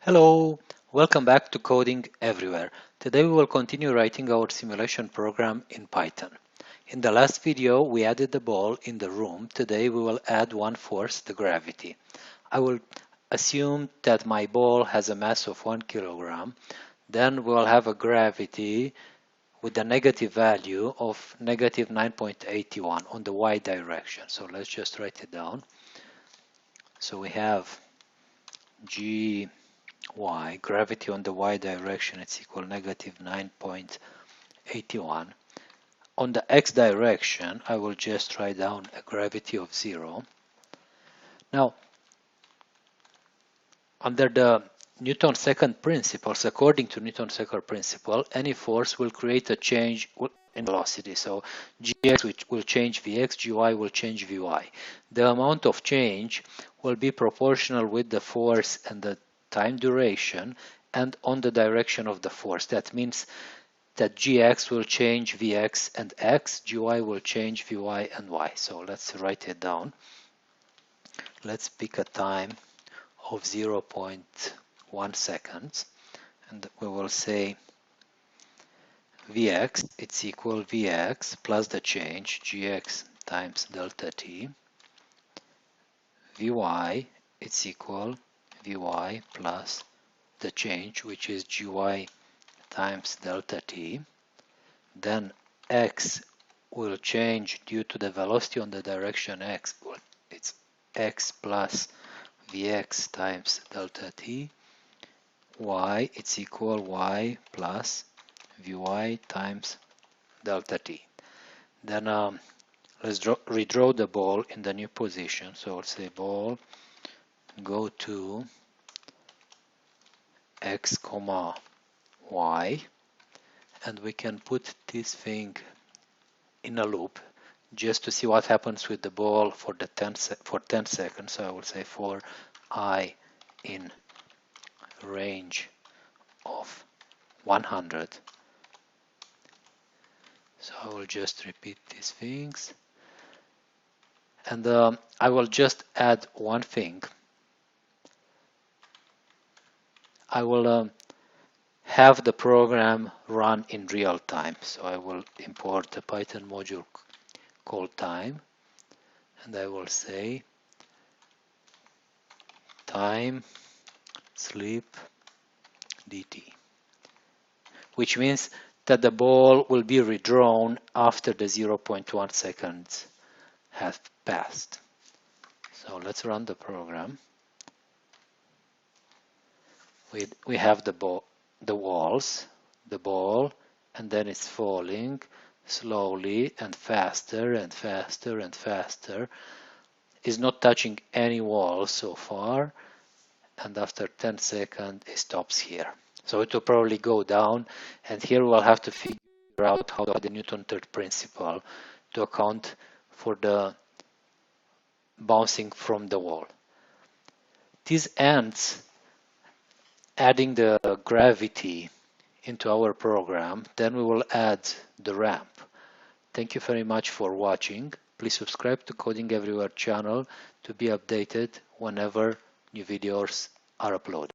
Hello, welcome back to Coding Everywhere. Today we will continue writing our simulation program in Python. In the last video we added the ball in the room. Today we will add one force, the gravity. I will assume that my ball has a mass of 1 kilogram. Then we'll have a gravity with a negative value of negative 9.81 on the y direction. So let's just write it down. So we have G y, gravity on the y direction, it's equal negative 9.81. On the x direction, I will just write down a gravity of 0. Now, under the Newton's second principles, according to Newton's second principle, any force will create a change in velocity. So gx will change vx, gy will change vy. The amount of change will be proportional with the force and the time duration and on the direction of the force. That means that gx will change vx and x, gy will change vy and y. So let's write it down. Let's pick a time of 0.1 seconds, and we will say Vx, it's equal Vx plus the change Gx times delta t. Vy, it's equal Vy plus the change, which is Gy times delta t. Then x will change due to the velocity on the direction x. It's x plus Vx times delta t. Y, it's equal y plus Vy times delta t. Then let's redraw the ball in the new position. So I'll say ball go to x comma y, and we can put this thing in a loop just to see what happens with the ball for 10 seconds. So I will say for I in range of 100. So I will just repeat these things, and I will just add one thing. I will have the program run in real time. So I will import a Python module called time, and I will say time sleep dt, which means that the ball will be redrawn after the 0.1 seconds have passed. So let's run the program. We have the walls, the ball, and then it's falling slowly and faster and faster and faster. It's not touching any wall so far, and after 10 seconds it stops here. So it will probably go down, and here we'll have to figure out how to apply the Newton's third principle to account for the bouncing from the wall. This ends adding the gravity into our program. Then we will add the ramp. Thank you very much for watching. Please subscribe to Coding Everywhere channel to be updated whenever new videos are uploaded.